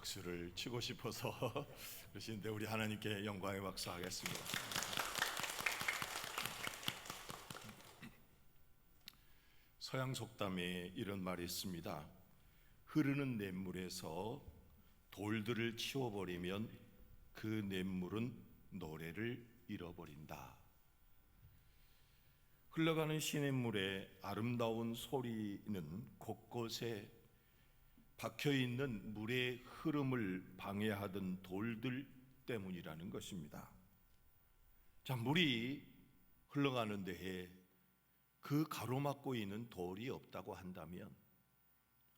박수를 치고 싶어서 그러시는데 우리 하나님께 영광의 박수 하겠습니다. 서양 속담에 이런 말이 있습니다. 흐르는 냇물에서 돌들을 치워버리면 그 냇물은 노래를 잃어버린다. 흘러가는 시냇물의 아름다운 소리는 곳곳에 박혀있는 물의 흐름을 방해하던 돌들 때문이라는 것입니다. 자, 물이 흘러가는 데에 그 가로막고 있는 돌이 없다고 한다면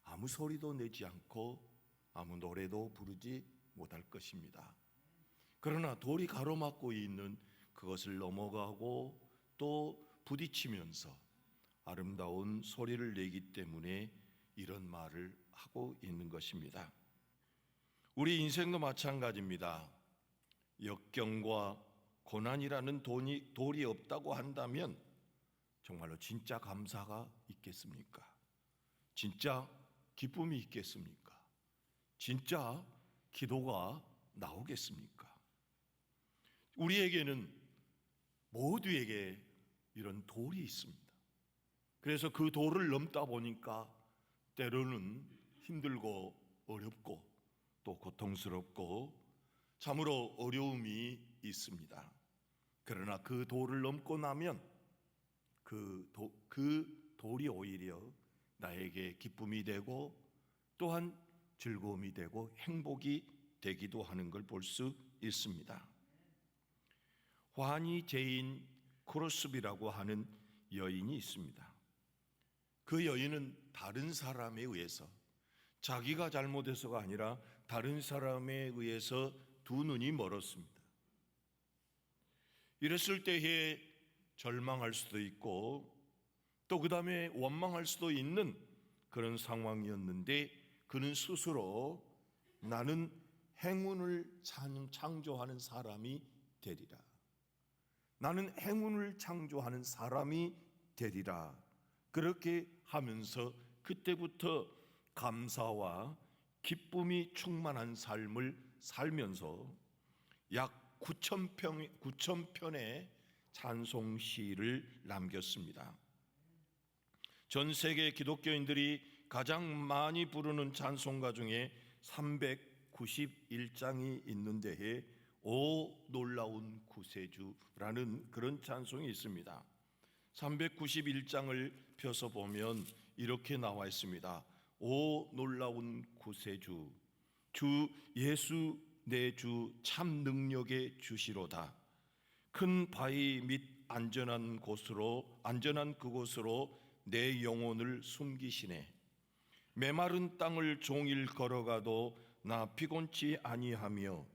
아무 소리도 내지 않고 아무 노래도 부르지 못할 것입니다. 그러나 돌이 가로막고 있는 그것을 넘어가고 또 부딪히면서 아름다운 소리를 내기 때문에 이런 말을 하고 있는 것입니다. 우리 인생도 마찬가지입니다. 역경과 고난이라는 돌이 없다고 한다면 정말로 진짜 감사가 있겠습니까? 진짜 기쁨이 있겠습니까? 진짜 기도가 나오겠습니까? 우리에게는 모두에게 이런 돌이 있습니다. 그래서 그 돌을 넘다 보니까 때로는 힘들고 어렵고 또 고통스럽고 참으로 어려움이 있습니다. 그러나 그 돌을 넘고 나면 그 돌이 오히려 나에게 기쁨이 되고 또한 즐거움이 되고 행복이 되기도 하는 걸 볼 수 있습니다. 환희 제인 크로스비라고 하는 여인이 있습니다. 그 여인은 다른 사람에 의해서, 자기가 잘못해서가 아니라 다른 사람에 의해서 두 눈이 멀었습니다. 이랬을 때에 절망할 수도 있고 또 그 다음에 원망할 수도 있는 그런 상황이었는데 그는 스스로 나는 행운을 창조하는 사람이 되리라. 나는 행운을 창조하는 사람이 되리라. 그렇게 하면서 그때부터 감사와 기쁨이 충만한 삶을 살면서 약 9,000편의 찬송시를 남겼습니다. 전 세계 기독교인들이 가장 많이 부르는 찬송가 중에 391장이 있는데 오 놀라운 구세주라는 그런 찬송이 있습니다. 391장을 펴서 보면 이렇게 나와 있습니다. 오 놀라운 구세주, 주 예수 내 주 참 능력의 주시로다. 큰 바위 및 안전한 그곳으로 내 영혼을 숨기시네. 메마른 땅을 종일 걸어가도 나 피곤치 아니하며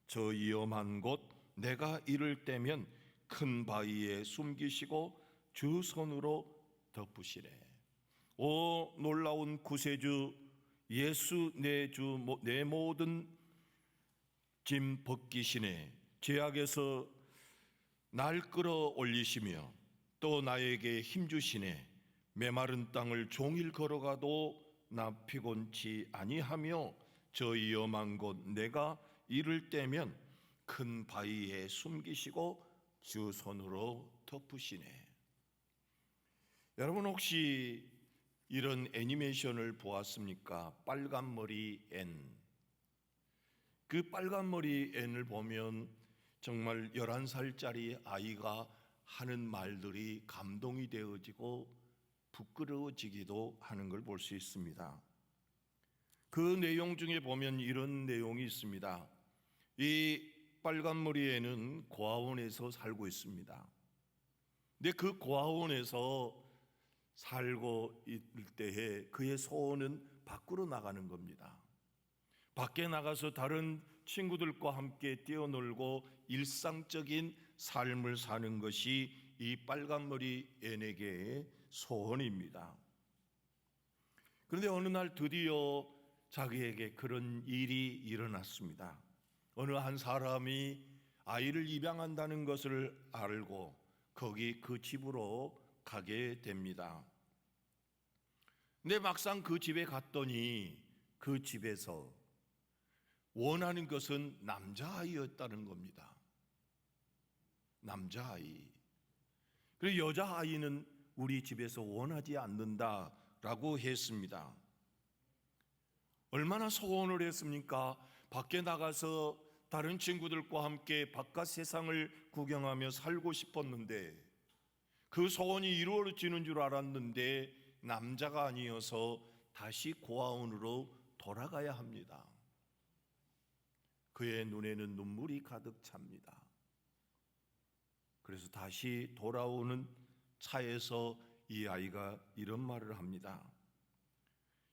저 위험한 곳 내가 이를 때면 큰 바위에 숨기시고 주 손으로 덮으시네. 오 놀라운 구세주 예수 내 주 내 모든 짐 벗기시네. 죄악에서 날 끌어올리시며 또 나에게 힘주시네. 메마른 땅을 종일 걸어가도 나 피곤치 아니하며 저 위험한 곳 내가 이를 때면 큰 바위에 숨기시고 주 손으로 덮으시네. 여러분 혹시 이런 애니메이션을 보았습니까? 빨간머리 앤. 그 빨간머리 앤을 보면 정말 11살짜리 아이가 하는 말들이 감동이 되어지고 부끄러워지기도 하는 걸 볼 수 있습니다. 그 내용 중에 보면 이런 내용이 있습니다. 이 빨간머리 앤은 고아원에서 살고 있습니다. 근데 그 고아원에서 살고 있을 때에 그의 소원은 밖으로 나가는 겁니다. 밖에 나가서 다른 친구들과 함께 뛰어놀고 일상적인 삶을 사는 것이 이 빨간머리 앤에게의 소원입니다. 그런데 어느 날 드디어 자기에게 그런 일이 일어났습니다. 어느 한 사람이 아이를 입양한다는 것을 알고 거기 그 집으로 가게 됩니다. 근데 막상 그 집에 갔더니 그 집에서 원하는 것은 남자아이였다는 겁니다. 남자아이. 그리고 여자아이는 우리 집에서 원하지 않는다라고 했습니다. 얼마나 소원을 했습니까? 밖에 나가서 다른 친구들과 함께 바깥 세상을 구경하며 살고 싶었는데, 그 소원이 이루어지는 줄 알았는데 남자가 아니어서 다시 고아원으로 돌아가야 합니다. 그의 눈에는 눈물이 가득 찹니다. 그래서 다시 돌아오는 차에서 이 아이가 이런 말을 합니다.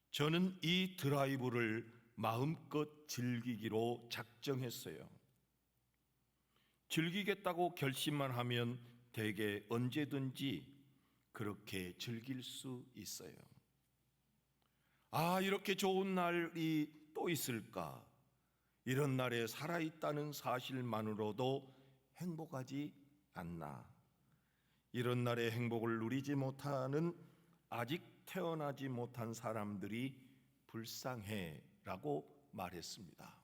저는 이 드라이브를 마음껏 즐기기로 작정했어요. 즐기겠다고 결심만 하면 대개 언제든지 그렇게 즐길 수 있어요. 아, 이렇게 좋은 날이 또 있을까? 이런 날에 살아있다는 사실만으로도 행복하지 않나? 이런 날의 행복을 누리지 못하는 아직 태어나지 못한 사람들이 불쌍해 라고 말했습니다.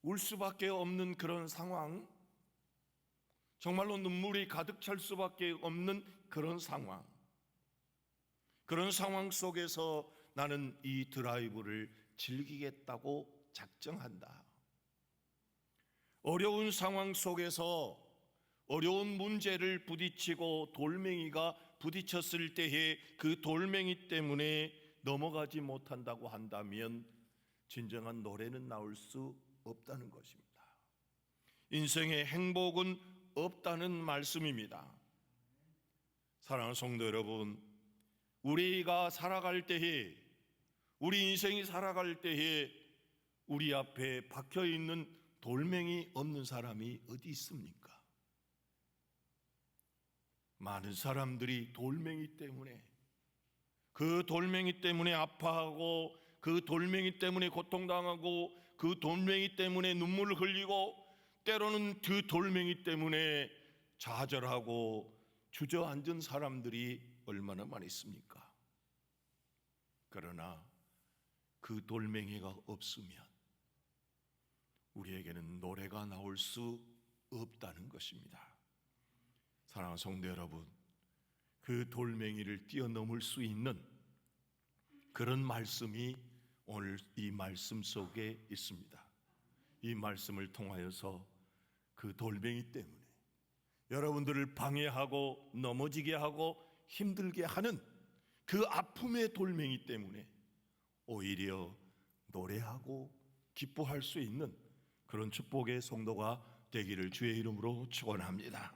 울 수밖에 없는 그런 상황, 정말로 눈물이 가득 찰 수밖에 없는 그런 상황, 그런 상황 속에서 나는 이 드라이브를 즐기겠다고 작정한다. 어려운 상황 속에서 어려운 문제를 부딪히고 돌멩이가 부딪혔을 때에 그 돌멩이 때문에 넘어가지 못한다고 한다면 진정한 노래는 나올 수 없다는 것입니다. 인생의 행복은 없다는 말씀입니다. 사랑하는 성도 여러분, 우리가 살아갈 때에, 우리 인생이 살아갈 때에 우리 앞에 박혀있는 돌멩이 없는 사람이 어디 있습니까? 많은 사람들이 돌멩이 때문에, 그 돌멩이 때문에 아파하고, 그 돌멩이 때문에 고통당하고, 그 돌멩이 때문에 눈물을 흘리고, 때로는 그 돌멩이 때문에 좌절하고 주저앉은 사람들이 얼마나 많이 있습니까? 그러나 그 돌멩이가 없으면 우리에게는 노래가 나올 수 없다는 것입니다. 사랑하는 성도 여러분, 그 돌멩이를 뛰어넘을 수 있는 그런 말씀이 오늘 이 말씀 속에 있습니다. 이 말씀을 통하여서 그 돌멩이 때문에 여러분들을 방해하고 넘어지게 하고 힘들게 하는 그 아픔의 돌멩이 때문에 오히려 노래하고 기뻐할 수 있는 그런 축복의 성도가 되기를 주의 이름으로 축원합니다.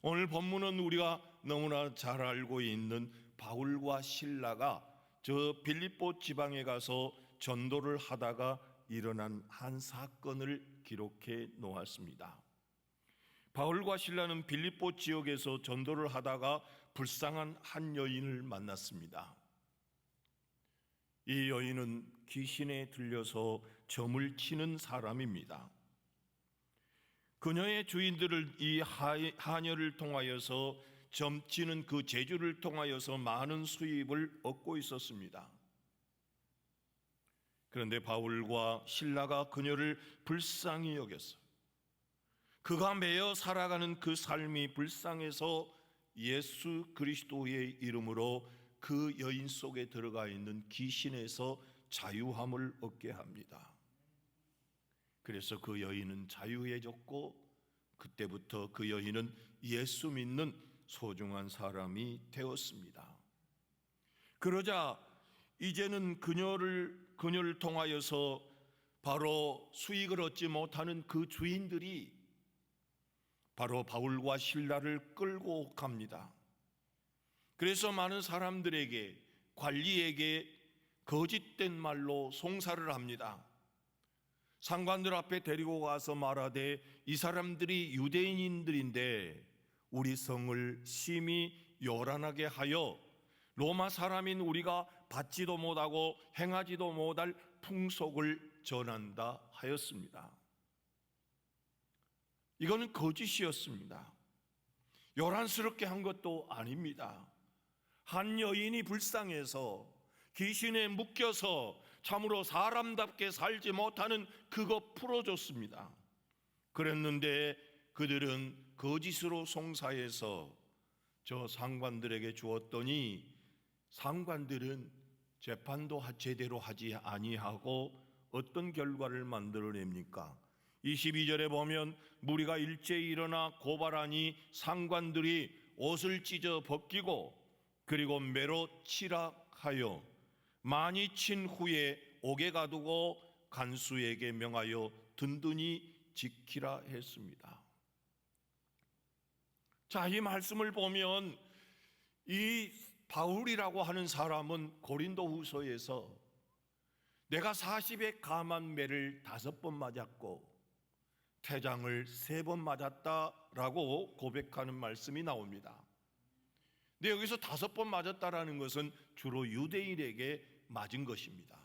오늘 본문은 우리가 너무나 잘 알고 있는 바울과 실라가 저 빌립보 지방에 가서 전도를 하다가 일어난 한 사건을 기록해 놓았습니다. 바울과 실라는 빌립보 지역에서 전도를 하다가 불쌍한 한 여인을 만났습니다. 이 여인은 귀신에 들려서 점을 치는 사람입니다. 그녀의 주인들을 이 하녀를 통하여서 점치는 그 재주를 통하여서 많은 수입을 얻고 있었습니다. 그런데 바울과 실라가 그녀를 불쌍히 여겼어요. 그가 매여 살아가는 그 삶이 불쌍해서 예수 그리스도의 이름으로 그 여인 속에 들어가 있는 귀신에서 자유함을 얻게 합니다. 그래서 그 여인은 자유해졌고 그때부터 그 여인은 예수 믿는 소중한 사람이 되었습니다. 그러자 이제는 그녀를 통하여서 바로 수익을 얻지 못하는 그 주인들이 바로 바울과 실라를 끌고 갑니다. 그래서 많은 사람들에게, 관리에게 거짓된 말로 송사를 합니다. 상관들 앞에 데리고 가서 말하되 이 사람들이 유대인들인데 우리 성을 심히 요란하게 하여 로마 사람인 우리가 받지도 못하고 행하지도 못할 풍속을 전한다 하였습니다. 이거는 거짓이었습니다. 요란스럽게 한 것도 아닙니다. 한 여인이 불쌍해서 귀신에 묶여서 참으로 사람답게 살지 못하는 그거 풀어줬습니다. 그랬는데 그들은 거짓으로 송사해서 저 상관들에게 주었더니 상관들은 재판도 제대로 하지 아니하고 어떤 결과를 만들어냅니까? 22절에 보면 무리가 일제히 일어나 고발하니 상관들이 옷을 찢어 벗기고 그리고 매로 치락하여 많이 친 후에 옥에 가두고 간수에게 명하여 든든히 지키라 했습니다. 자, 이 말씀을 보면 이 바울이라고 하는 사람은 고린도후서에서 내가 40에 감한 매를 5번 맞았고 태장을 3번 맞았다라고 고백하는 말씀이 나옵니다. 근데 여기서 5번 맞았다라는 것은 주로 유대인에게 맞은 것입니다.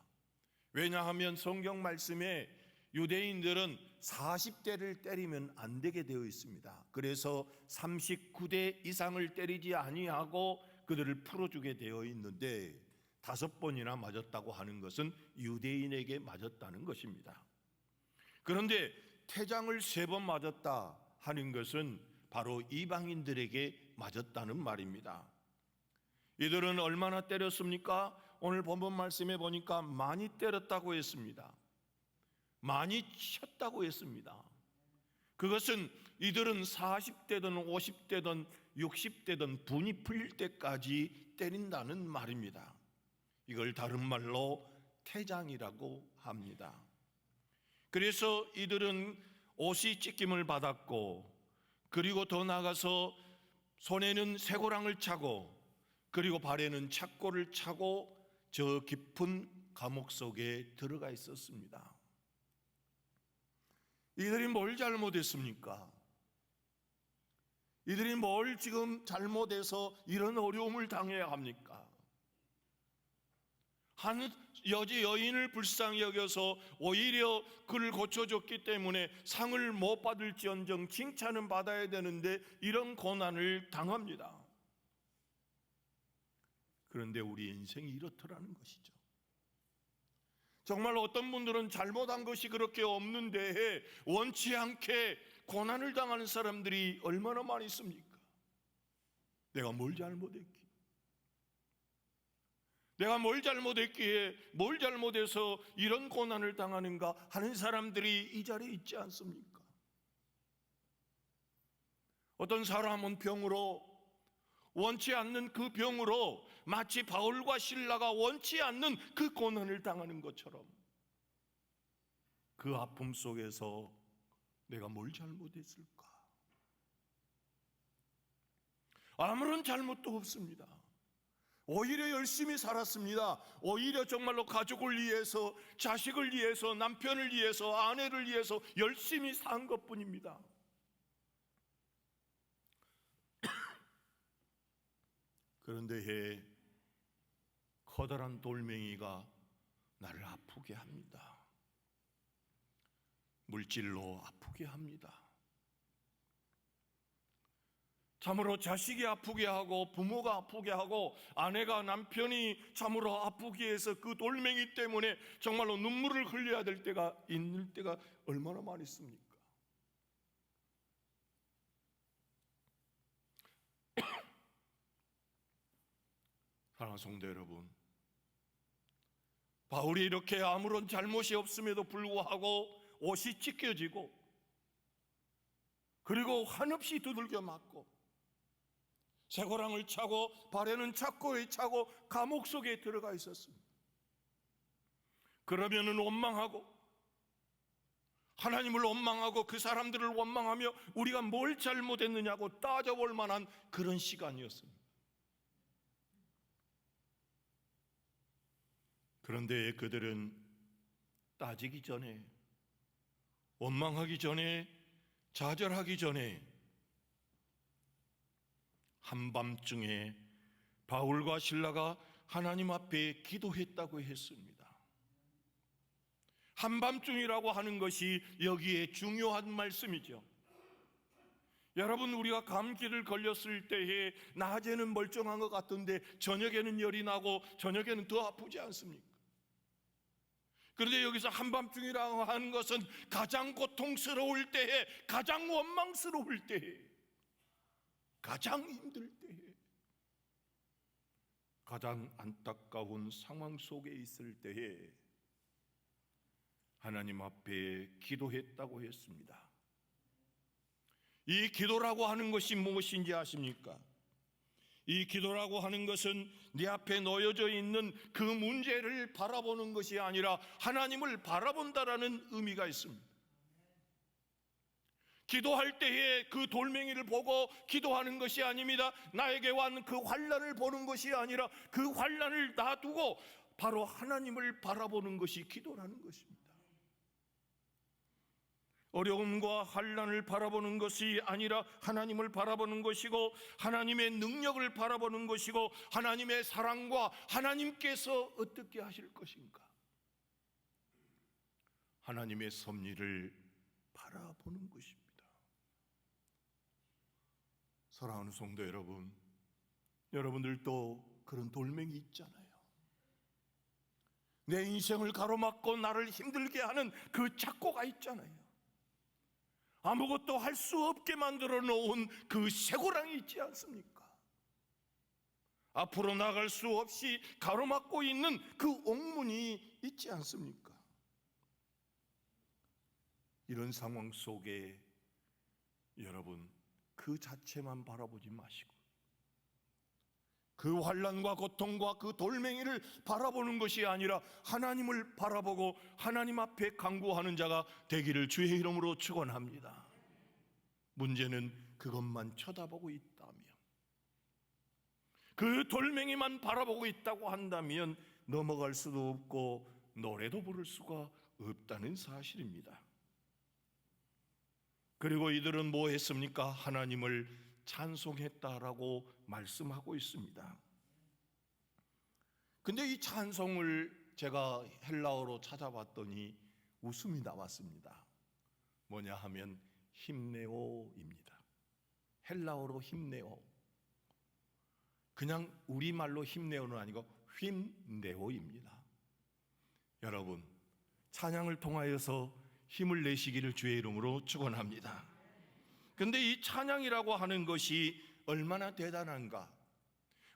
왜냐하면 성경 말씀에 유대인들은 40대를 때리면 안 되게 되어 있습니다. 그래서 39대 이상을 때리지 아니하고 그들을 풀어주게 되어 있는데 5번이나 맞았다고 하는 것은 유대인에게 맞았다는 것입니다. 그런데 태장을 3번 맞았다 하는 것은 바로 이방인들에게 맞았다는 말입니다. 이들은 얼마나 때렸습니까? 오늘 본문 말씀에 보니까 많이 때렸다고 했습니다. 많이 쳤다고 했습니다. 그것은 이들은 40대든 50대든 60대든 분이 풀릴 때까지 때린다는 말입니다. 이걸 다른 말로 태장이라고 합니다. 그래서 이들은 옷이 찢김을 받았고 그리고 더 나아가서 손에는 쇠고랑을 차고 그리고 발에는 착고를 차고 저 깊은 감옥 속에 들어가 있었습니다. 이들이 뭘 잘못했습니까? 이들이 뭘 지금 잘못해서 이런 어려움을 당해야 합니까? 한 여인을 불쌍히 여겨서 오히려 그를 고쳐줬기 때문에 상을 못 받을지언정 칭찬은 받아야 되는데 이런 고난을 당합니다. 그런데 우리 인생이 이렇더라는 것이죠. 정말 어떤 분들은 잘못한 것이 그렇게 없는데 원치 않게 고난을 당하는 사람들이 얼마나 많이 있습니까? 내가 뭘 잘못했기에, 내가 뭘 잘못했기에, 뭘 잘못해서 이런 고난을 당하는가 하는 사람들이 이 자리에 있지 않습니까? 어떤 사람은 병으로, 원치 않는 그 병으로 마치 바울과 실라가 원치 않는 그 고난을 당하는 것처럼 그 아픔 속에서 내가 뭘 잘못했을까? 아무런 잘못도 없습니다. 오히려 열심히 살았습니다. 오히려 정말로 가족을 위해서, 자식을 위해서, 남편을 위해서, 아내를 위해서 열심히 산 것뿐입니다. 그런데 커다란 돌멩이가 나를 아프게 합니다. 물질로 아프게 합니다. 참으로 자식이 아프게 하고 부모가 아프게 하고 아내가 남편이 참으로 아프게 해서 그 돌멩이 때문에 정말로 눈물을 흘려야 될 때가 있는 때가 얼마나 많이 있습니까? 사랑하는 성도 여러분, 바울이 이렇게 아무런 잘못이 없음에도 불구하고 옷이 찢겨지고 그리고 한없이 두들겨 맞고 쇠고랑을 차고 발에는 착고에 차고 감옥 속에 들어가 있었습니다. 그러면은 원망하고 하나님을 원망하고 그 사람들을 원망하며 우리가 뭘 잘못했느냐고 따져볼 만한 그런 시간이었습니다. 그런데 그들은 따지기 전에, 원망하기 전에, 좌절하기 전에 한밤중에 바울과 실라가 하나님 앞에 기도했다고 했습니다. 한밤중이라고 하는 것이 여기에 중요한 말씀이죠. 여러분, 우리가 감기를 걸렸을 때에 낮에는 멀쩡한 것 같은데 저녁에는 열이 나고 저녁에는 더 아프지 않습니까? 그런데 여기서 한밤중이라고 하는 것은 가장 고통스러울 때에, 가장 원망스러울 때에, 가장 힘들 때에, 가장 안타까운 상황 속에 있을 때에 하나님 앞에 기도했다고 했습니다. 이 기도라고 하는 것이 무엇인지 아십니까? 이 기도라고 하는 것은 네 앞에 놓여져 있는 그 문제를 바라보는 것이 아니라 하나님을 바라본다라는 의미가 있습니다. 기도할 때에 그 돌멩이를 보고 기도하는 것이 아닙니다. 나에게 왔는 그 환난을 보는 것이 아니라 그 환난을 놔두고 바로 하나님을 바라보는 것이 기도라는 것입니다. 어려움과 환난을 바라보는 것이 아니라 하나님을 바라보는 것이고, 하나님의 능력을 바라보는 것이고, 하나님의 사랑과 하나님께서 어떻게 하실 것인가, 하나님의 섭리를 바라보는 것입니다. 사랑하는 성도 여러분, 여러분들도 그런 돌멩이 있잖아요. 내 인생을 가로막고 나를 힘들게 하는 그 착고가 있잖아요. 아무것도 할 수 없게 만들어 놓은 그 쇠고랑이 있지 않습니까? 앞으로 나갈 수 없이 가로막고 있는 그 옥문이 있지 않습니까? 이런 상황 속에 여러분, 그 자체만 바라보지 마시고 그 환난과 고통과 그 돌멩이를 바라보는 것이 아니라 하나님을 바라보고 하나님 앞에 간구하는 자가 되기를 주의 이름으로 축원합니다. 문제는 그것만 쳐다보고 있다면, 그 돌멩이만 바라보고 있다고 한다면 넘어갈 수도 없고 노래도 부를 수가 없다는 사실입니다. 그리고 이들은 뭐 했습니까? 하나님을 찬송했다라고 말씀하고 있습니다. 근데 이 찬송을 제가 헬라어로 찾아봤더니 웃음이 나왔습니다. 뭐냐 하면 힘내오입니다. 헬라어로 힘내오. 그냥 우리말로 힘내오는 아니고 힘내오입니다. 여러분, 찬양을 통하여서 힘을 내시기를 주의 이름으로 축원합니다. 근데 이 찬양이라고 하는 것이 얼마나 대단한가?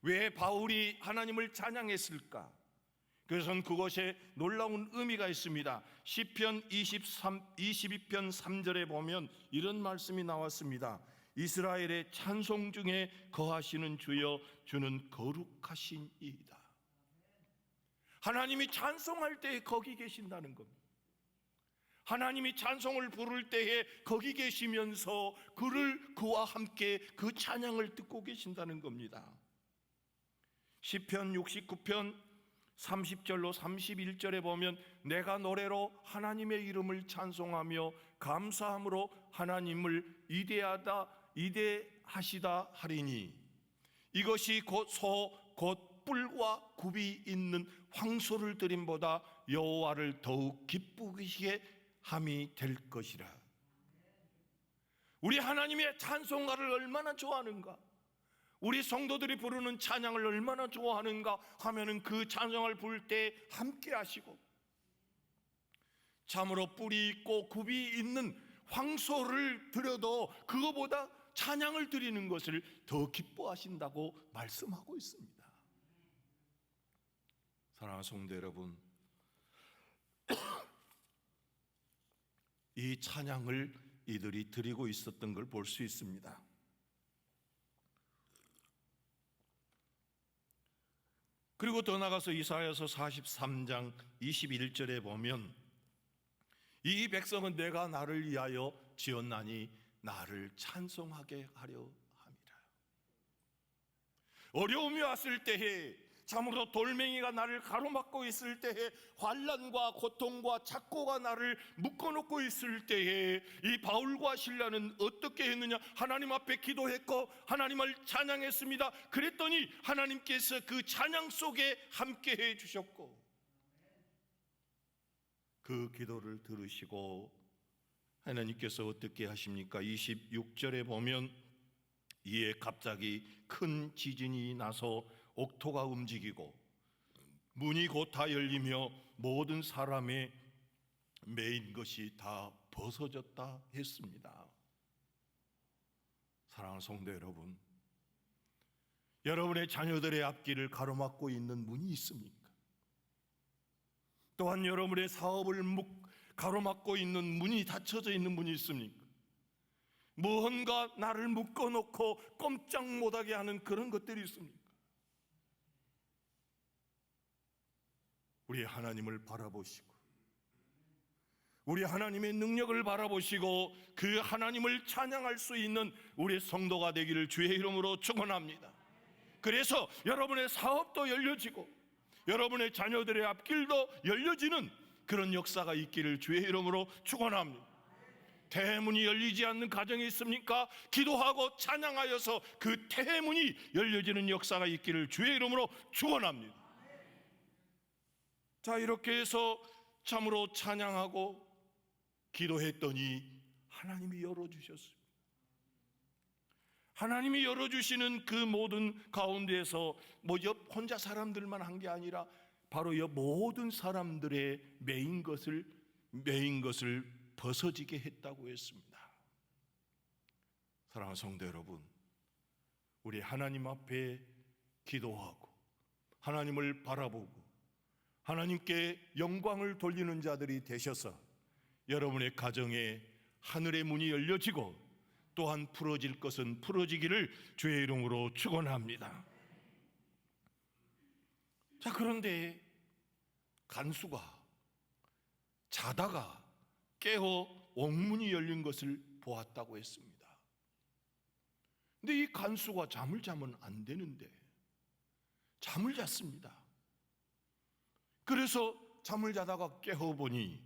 왜 바울이 하나님을 찬양했을까? 그것은 그것에 놀라운 의미가 있습니다. 시편 22편 3절에 보면 이런 말씀이 나왔습니다. 이스라엘의 찬송 중에 거하시는 주여, 주는 거룩하신 이이다. 하나님이 찬송할 때에 거기 계신다는 겁니다. 하나님이 찬송을 부를 때에 거기 계시면서 그와 함께 그 찬양을 듣고 계신다는 겁니다. 시편 69편 30절로 31절에 보면 내가 노래로 하나님의 이름을 찬송하며 감사함으로 하나님을 이대하시다 하리니 이것이 곧 뿔과 굽이 있는 황소를 드림보다 여호와를 더욱 기쁘시게 함이 될 것이라. 우리 하나님의 찬송가를 얼마나 좋아하는가, 우리 성도들이 부르는 찬양을 얼마나 좋아하는가 하면은 그 찬송을 부를 때 함께 하시고, 참으로 뿔이 있고 굽이 있는 황소를 드려도 그거보다 찬양을 드리는 것을 더 기뻐하신다고 말씀하고 있습니다. 사랑하는 성도 여러분, 이 찬양을 이들이 드리고 있었던 걸 볼 수 있습니다. 그리고 더 나가서 이사야서 43장 21절에 보면 이 백성은 내가 나를 위하여 지었나니 나를 찬송하게 하려 함이라. 어려움이 왔을 때에, 참으로 돌멩이가 나를 가로막고 있을 때에, 환난과 고통과 착고가 나를 묶어놓고 있을 때에 이 바울과 실라는 어떻게 했느냐? 하나님 앞에 기도했고 하나님을 찬양했습니다. 그랬더니 하나님께서 그 찬양 속에 함께해 주셨고 그 기도를 들으시고 하나님께서 어떻게 하십니까? 26절에 보면 이에 갑자기 큰 지진이 나서 옥토가 움직이고 문이 곧 다 열리며 모든 사람의 매인 것이 다 벗어졌다 했습니다. 사랑하는 성도 여러분, 여러분의 자녀들의 앞길을 가로막고 있는 문이 있습니까? 또한 여러분의 사업을 가로막고 있는 문이 닫혀져 있는 문이 있습니까? 무언가 나를 묶어놓고 꼼짝 못하게 하는 그런 것들이 있습니까? 우리 하나님을 바라보시고 우리 하나님의 능력을 바라보시고 그 하나님을 찬양할 수 있는 우리 성도가 되기를 주의 이름으로 축원합니다. 그래서 여러분의 사업도 열려지고 여러분의 자녀들의 앞길도 열려지는 그런 역사가 있기를 주의 이름으로 축원합니다. 대문이 열리지 않는 가정이 있습니까? 기도하고 찬양하여서 그 대문이 열려지는 역사가 있기를 주의 이름으로 축원합니다. 자, 이렇게 해서 참으로 찬양하고 기도했더니 하나님이 열어주셨습니다. 하나님이 열어주시는 그 모든 가운데에서 옆 혼자 사람들만 한 게 아니라 바로 옆 모든 사람들의 매인 것을 벗어지게 했다고 했습니다. 사랑하는 성도 여러분, 우리 하나님 앞에 기도하고 하나님을 바라보고 하나님께 영광을 돌리는 자들이 되셔서 여러분의 가정에 하늘의 문이 열려지고 또한 풀어질 것은 풀어지기를 주의 이름으로 축원합니다. 자, 그런데 간수가 자다가 깨어 옥문이 열린 것을 보았다고 했습니다. 근데 이 간수가 잠을 자면 안 되는데 잠을 잤습니다. 그래서 잠을 자다가 깨어보니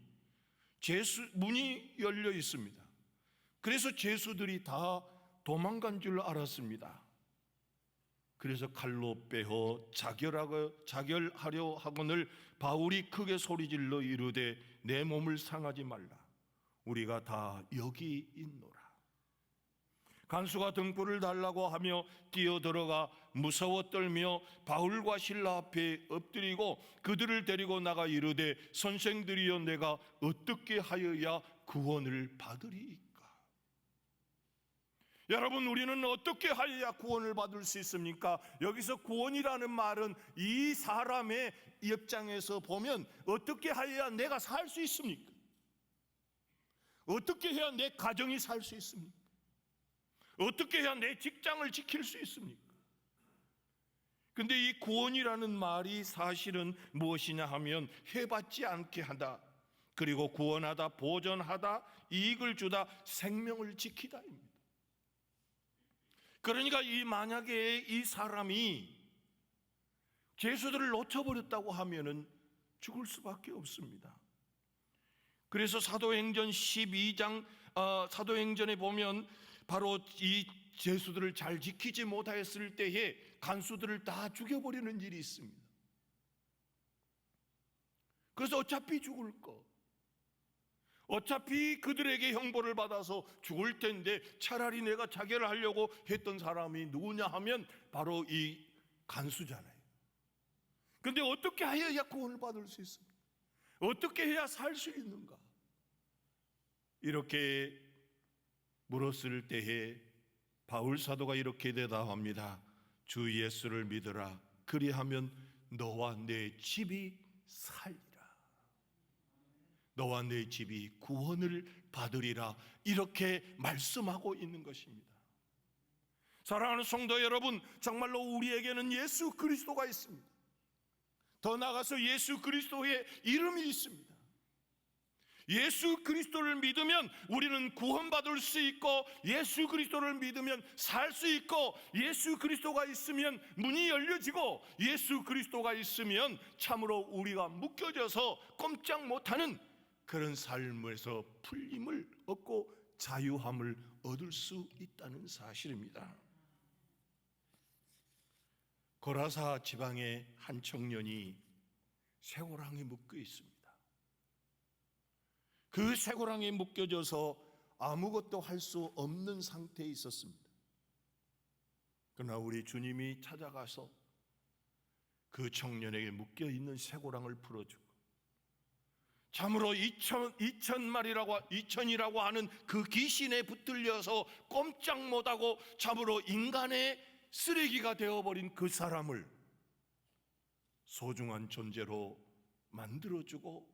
문이 열려 있습니다. 그래서 죄수들이 다 도망간 줄 알았습니다. 그래서 칼로 빼어 자결하려 하거늘 바울이 크게 소리질러 이르되 내 몸을 상하지 말라. 우리가 다 여기 있노라. 간수가 등불을 달라고 하며 뛰어들어가 무서워 떨며 바울과 실라 앞에 엎드리고 그들을 데리고 나가 이르되 선생들이여 내가 어떻게 하여야 구원을 받으리이까? 여러분, 우리는 어떻게 하여야 구원을 받을 수 있습니까? 여기서 구원이라는 말은 이 사람의 입장에서 보면 어떻게 하여야 내가 살 수 있습니까? 어떻게 해야 내 가정이 살 수 있습니까? 어떻게 해야 내 직장을 지킬 수 있습니까? 근데 이 구원이라는 말이 사실은 무엇이냐 하면 해받지 않게 하다, 그리고 구원하다, 보전하다, 이익을 주다, 생명을 지키다입니다. 그러니까 만약에 이 사람이 죄수들을 놓쳐버렸다고 하면은 죽을 수밖에 없습니다. 그래서 사도행전 12장 사도행전에 보면 바로 이 죄수들을 잘 지키지 못하였을 때에 간수들을 다 죽여버리는 일이 있습니다. 그래서 어차피 죽을 거, 어차피 그들에게 형벌을 받아서 죽을 텐데 차라리 내가 자결하려고 했던 사람이 누구냐 하면 바로 이 간수잖아요. 근데 어떻게 해야 구원을 받을 수 있습니까? 어떻게 해야 살 수 있는가? 이렇게 물었을 때에 바울 사도가 이렇게 대답합니다. 주 예수를 믿으라. 그리하면 너와 내 집이 살리라. 너와 내 집이 구원을 받으리라. 이렇게 말씀하고 있는 것입니다. 사랑하는 성도 여러분, 정말로 우리에게는 예수 그리스도가 있습니다. 더 나아가서 예수 그리스도의 이름이 있습니다. 예수 그리스도를 믿으면 우리는 구원받을 수 있고, 예수 그리스도를 믿으면 살 수 있고, 예수 그리스도가 있으면 문이 열려지고, 예수 그리스도가 있으면 참으로 우리가 묶여져서 꼼짝 못하는 그런 삶에서 풀림을 얻고 자유함을 얻을 수 있다는 사실입니다. 고라사 지방의 한 청년이 쇠고랑에 묶여 있습니다. 그 쇠고랑에 묶여져서 아무것도 할 수 없는 상태에 있었습니다. 그러나 우리 주님이 찾아가서 그 청년에게 묶여있는 쇠고랑을 풀어주고 참으로 2000이라고 하는 그 귀신에 붙들려서 꼼짝 못하고 참으로 인간의 쓰레기가 되어버린 그 사람을 소중한 존재로 만들어주고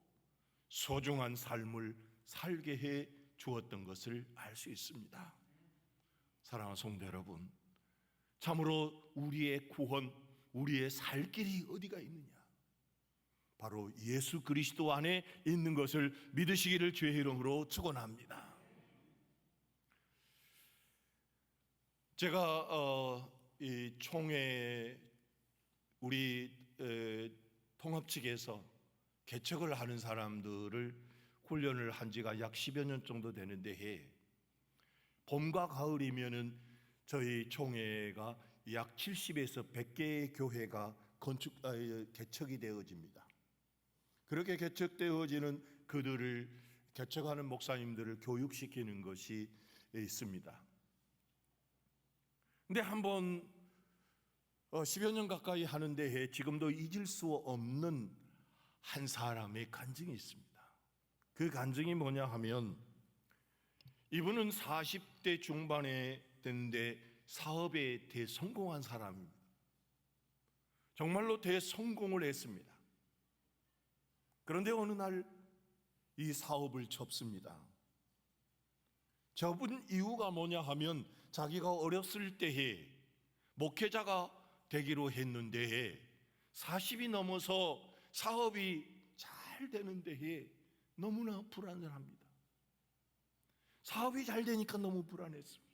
소중한 삶을 살게 해 주었던 것을 알 수 있습니다. 사랑하는 성도 여러분, 참으로 우리의 구원, 우리의 살 길이 어디가 있느냐? 바로 예수 그리스도 안에 있는 것을 믿으시기를 주의 이름으로 축원합니다. 제가 이 총회 우리 통합 측에서 개척을 하는 사람들을 훈련을 한 지가 약 10여 년 정도 되는데, 봄과 가을이면은 저희 총회가 약 70에서 100개의 교회가 개척이 되어집니다. 그렇게 개척되어지는 그들을 개척하는 목사님들을 교육시키는 것이 있습니다. 근데 한번 10여 년 가까이 하는데 지금도 잊을 수 없는 한 사람의 간증이 있습니다. 그 간증이 뭐냐 하면, 이분은 40대 중반에 됐는데 사업에 대성공한 사람입니다. 정말로 대성공을 했습니다. 그런데 어느 날 이 사업을 접습니다. 접은 이유가 뭐냐 하면, 자기가 어렸을 때에 목회자가 되기로 했는데 40이 넘어서 사업이 잘 되는데 너무나 불안을 합니다. 사업이 잘 되니까 너무 불안했습니다.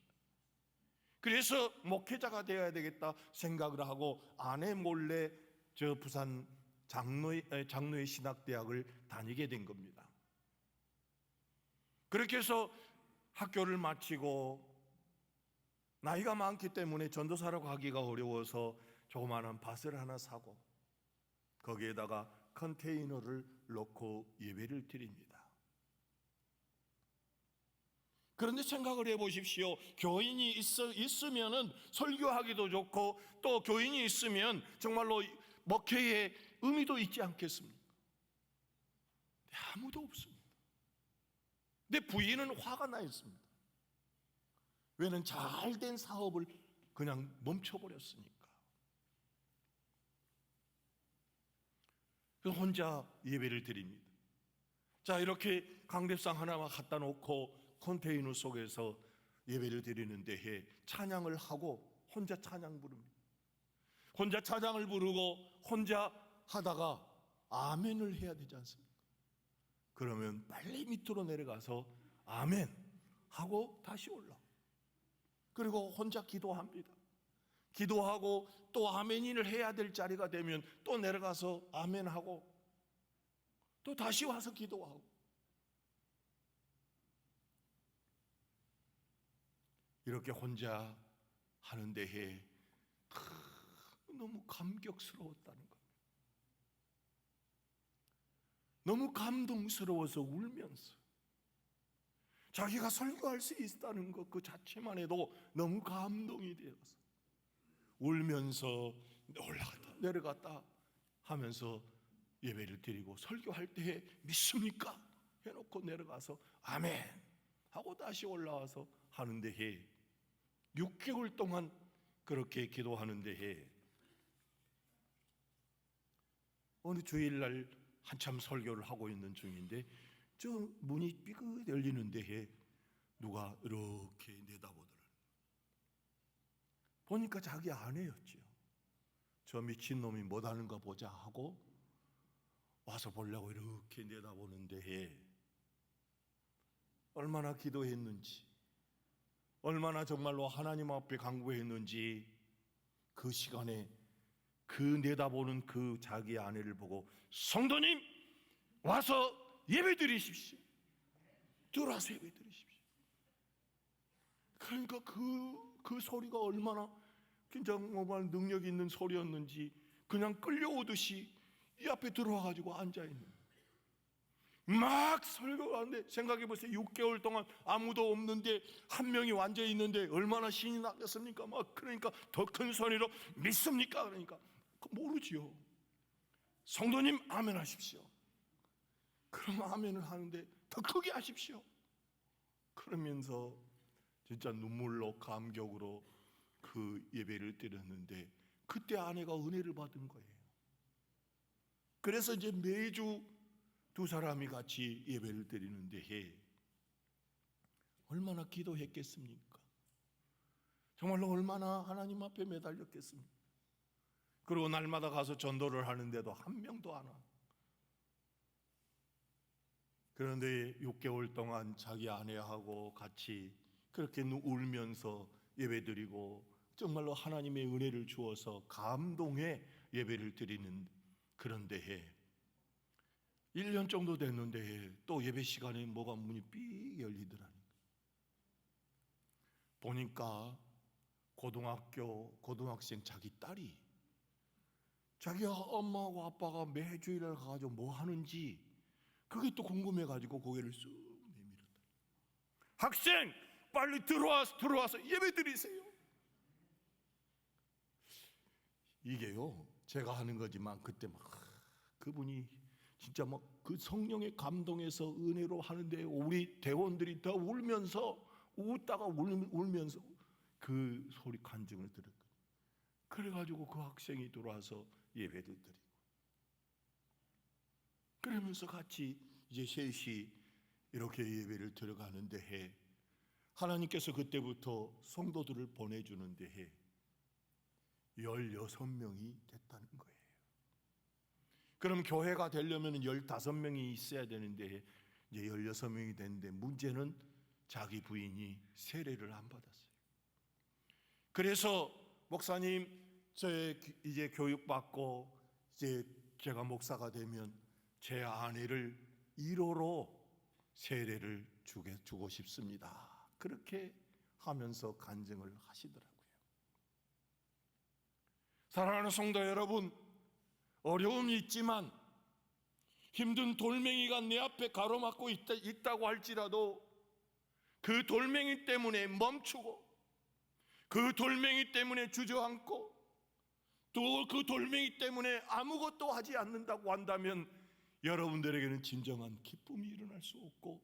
그래서 목회자가 되어야 되겠다 생각을 하고 아내 몰래 저 부산 장로의 신학대학을 다니게 된 겁니다. 그렇게 해서 학교를 마치고 나이가 많기 때문에 전도사로 가기가 어려워서 조그마한 밭을 하나 사고 거기에다가 컨테이너를 넣고 예배를 드립니다. 그런데 생각을 해보십시오. 교인이 있으면은 설교하기도 좋고, 또 교인이 있으면 정말로 목회의 의미도 있지 않겠습니까? 아무도 없습니다. 근데 부인은 화가 나 있습니다. 왜냐하면 잘된 사업을 그냥 멈춰버렸으니까. 그래서 혼자 예배를 드립니다. 자, 이렇게 강대상 하나만 갖다 놓고 컨테이너 속에서 예배를 드리는데 찬양을 하고 혼자 찬양 부릅니다. 혼자 찬양을 부르고 혼자 하다가 아멘을 해야 되지 않습니까? 그러면 빨리 밑으로 내려가서 아멘 하고 다시 올라오고, 그리고 혼자 기도합니다. 기도하고 또 아멘을 해야 될 자리가 되면 또 내려가서 아멘하고 또 다시 와서 기도하고, 이렇게 혼자 하는 데에 너무 감격스러웠다는 겁니다. 너무 감동스러워서 울면서, 자기가 설교할 수 있다는 것 그 자체만 해도 너무 감동이 되어서 울면서 올라갔다 내려갔다 하면서 예배를 드리고, 설교할 때에 믿습니까? 해놓고 내려가서 아멘 하고 다시 올라와서 하는데 6개월 동안 그렇게 기도하는데, 어느 주일날 한참 설교를 하고 있는 중인데 저 문이 삐끗 열리는데 누가 이렇게 내다보더라. 보니까 자기 아내였지요. 저 미친놈이 못하는가 보자 하고 와서 보려고 이렇게 내다보는데, 얼마나 기도했는지, 얼마나 정말로 하나님 앞에 간구했는지, 그 시간에 그 내다보는 그 자기 아내를 보고 성도님 와서 예배 드리십시오. 들어와서 예배 드리십시오. 그러니까 그 소리가 얼마나 진짜 정말 능력 있는 소리였는지 그냥 끌려오듯이 이 앞에 들어와가지고 앉아있는, 막 설교하는데, 생각해보세요. 6개월 동안 아무도 없는데 한 명이 앉아있는데 얼마나 신이 나겠습니까? 막 그러니까 더 큰 소리로 믿습니까? 그러니까 모르지요. 성도님 아멘 하십시오. 그럼 아멘을 하는데 더 크게 하십시오. 그러면서 진짜 눈물로 감격으로 그 예배를 드렸는데 그때 아내가 은혜를 받은 거예요. 그래서 이제 매주 두 사람이 같이 예배를 드리는데 얼마나 기도했겠습니까? 정말로 얼마나 하나님 앞에 매달렸겠습니까? 그리고 날마다 가서 전도를 하는데도 한 명도 안 와. 그런데 6개월 동안 자기 아내하고 같이 그렇게 울면서 예배드리고 정말로 하나님의 은혜를 주어서 감동의 예배를 드리는 그런 데에 1년 정도 됐는데 또 예배 시간에 뭐가 문이 삐 열리더라니까. 보니까 고등학생 자기 딸이 자기 엄마하고 아빠가 매주일날 가가지고 뭐 하는지 그게 또 궁금해가지고 고개를 쑥 내밀었다. 학생 빨리 들어와서 예배 드리세요. 이게요 제가 하는 거지만 그때 막 그분이 진짜 막 그 성령의 감동에서 은혜로 하는데 우리 대원들이 더 울면서 웃다가 울면서 그 소리 간증을 들었거든요. 그래가지고 그 학생이 들어와서 예배를 드리고 그러면서 같이 이제 셋이 이렇게 예배를 들어가는데 해 하나님께서 그때부터 성도들을 보내주는데 해 16명이 됐다는 거예요. 그럼 교회가 되려면 15명이 있어야 되는데 이제 16명이 됐는데 문제는 자기 부인이 세례를 안 받았어요. 그래서 목사님 저 이제 교육받고 이제 제가 목사가 되면 제 아내를 1호로 세례를 주고 싶습니다. 그렇게 하면서 간증을 하시더라고요. 사랑하는 성도 여러분, 어려움이 있지만 힘든 돌멩이가 내 앞에 가로막고 있다고 할지라도 그 돌멩이 때문에 멈추고 그 돌멩이 때문에 주저앉고 또 그 돌멩이 때문에 아무것도 하지 않는다고 한다면 여러분들에게는 진정한 기쁨이 일어날 수 없고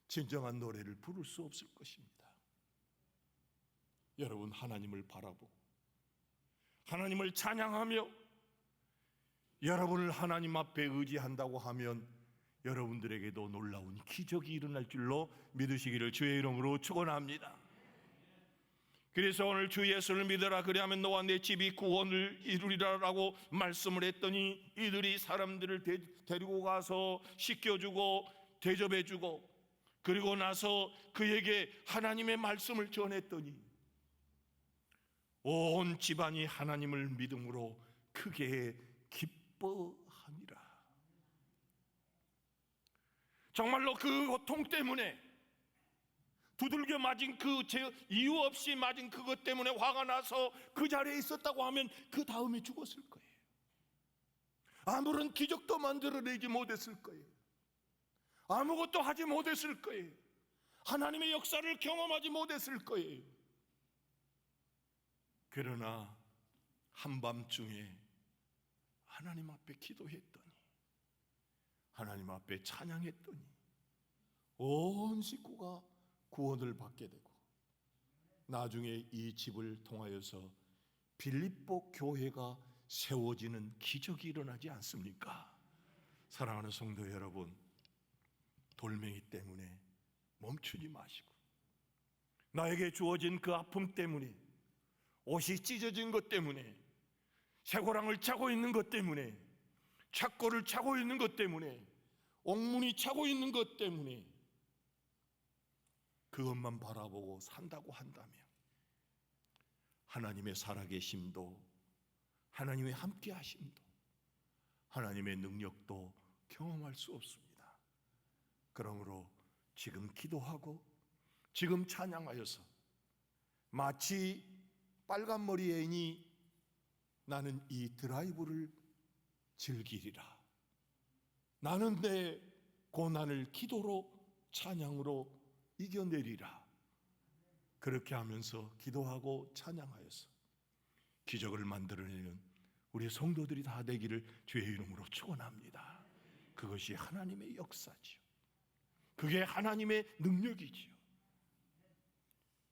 진정한 노래를 부를 수 없을 것입니다. 여러분 하나님을 바라보고 하나님을 찬양하며 여러분을 하나님 앞에 의지한다고 하면 여러분들에게도 놀라운 기적이 일어날 줄로 믿으시기를 주의 이름으로 축원합니다. 그래서 오늘 주 예수를 믿어라 그리하면 너와 내 집이 구원을 이루리라라고 말씀을 했더니 이들이 사람들을 데리고 가서 씻겨주고 대접해주고 그리고 나서 그에게 하나님의 말씀을 전했더니 온 집안이 하나님을 믿음으로 크게 기뻐하니라. 정말로 그 고통 때문에 두들겨 맞은 그 이유 없이 맞은 그것 때문에 화가 나서 그 자리에 있었다고 하면 그 다음에 죽었을 거예요. 아무런 기적도 만들어내지 못했을 거예요. 아무것도 하지 못했을 거예요. 하나님의 역사를 경험하지 못했을 거예요. 그러나 한밤중에 하나님 앞에 기도했더니 하나님 앞에 찬양했더니 온 식구가 구원을 받게 되고 나중에 이 집을 통하여서 빌립보 교회가 세워지는 기적이 일어나지 않습니까? 사랑하는 성도 여러분, 돌멩이 때문에 멈추지 마시고 나에게 주어진 그 아픔 때문에 옷이 찢어진 것 때문에 쇠고랑을 차고 있는 것 때문에 착고를 차고 있는 것 때문에 옥문이 차고 있는 것 때문에 그것만 바라보고 산다고 한다면 하나님의 살아계심도 하나님의 함께하심도 하나님의 능력도 경험할 수 없습니다. 그러므로 지금 기도하고 지금 찬양하여서 마치 빨간머리 애인이 나는 이 드라이브를 즐기리라. 나는 내 고난을 기도로 찬양으로 이겨내리라. 그렇게 하면서 기도하고 찬양하여서 기적을 만들어내는 우리 성도들이 다 되기를 주의 이름으로 축원합니다. 그것이 하나님의 역사지요. 그게 하나님의 능력이지요.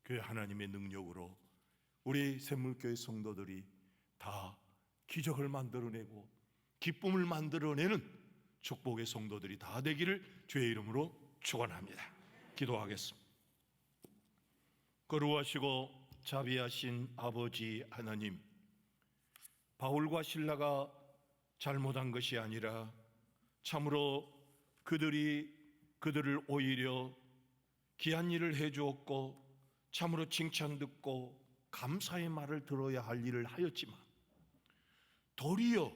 그 하나님의 능력으로 우리 샘물교회 성도들이 다 기적을 만들어내고 기쁨을 만들어내는 축복의 성도들이 다 되기를 주의 이름으로 축원합니다. 기도하겠습니다. 거룩하시고 자비하신 아버지 하나님, 바울과 실라가 잘못한 것이 아니라 참으로 그들을 오히려 귀한 일을 해주었고 참으로 칭찬 듣고 감사의 말을 들어야 할 일을 하였지만 도리어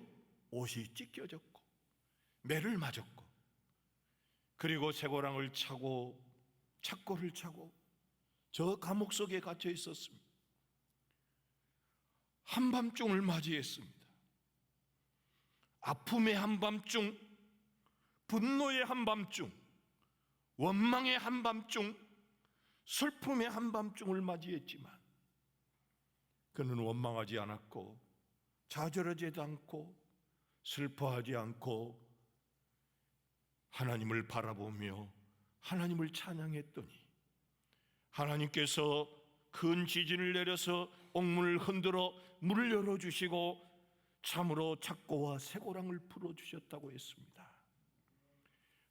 옷이 찢겨졌고 매를 맞았고 그리고 쇠고랑을 차고 착고를 차고 저 감옥 속에 갇혀 있었습니다. 한밤중을 맞이했습니다. 아픔의 한밤중, 분노의 한밤중, 원망의 한밤중, 슬픔의 한밤중을 맞이했지만 그는 원망하지 않았고 좌절하지도 않고 슬퍼하지 않고 하나님을 바라보며 하나님을 찬양했더니 하나님께서 큰 지진을 내려서 옥문을 흔들어 문을 열어주시고 참으로 착고와 쇠고랑을 풀어주셨다고 했습니다.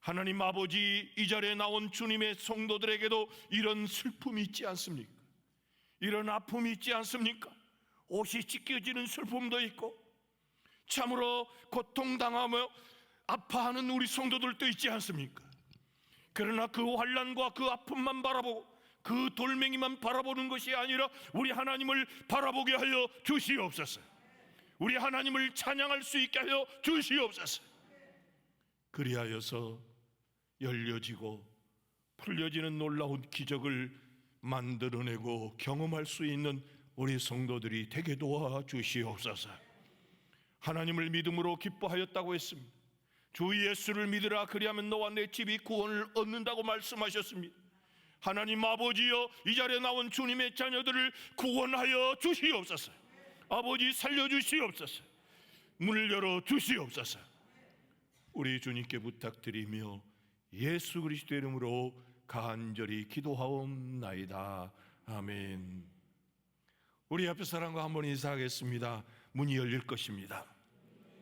하나님 아버지, 이 자리에 나온 주님의 성도들에게도 이런 슬픔이 있지 않습니까? 이런 아픔이 있지 않습니까? 옷이 찢겨지는 슬픔도 있고 참으로 고통당하며 아파하는 우리 성도들도 있지 않습니까? 그러나 그 환난과 그 아픔만 바라보고 그 돌멩이만 바라보는 것이 아니라 우리 하나님을 바라보게 하여 주시옵소서. 우리 하나님을 찬양할 수 있게 하여 주시옵소서. 그리하여서 열려지고 풀려지는 놀라운 기적을 만들어내고 경험할 수 있는 우리 성도들이 되게 도와 주시옵소서. 하나님을 믿음으로 기뻐하였다고 했습니다. 주 예수를 믿으라, 그리하면 너와 내 집이 구원을 얻는다고 말씀하셨습니다. 하나님 아버지여, 이 자리에 나온 주님의 자녀들을 구원하여 주시옵소서. 아버지 살려주시옵소서. 문을 열어 주시옵소서. 우리 주님께 부탁드리며 예수 그리스도 이름으로 간절히 기도하옵나이다. 아멘. 우리 옆에 사람과 한번 인사하겠습니다. 문이 열릴 것입니다.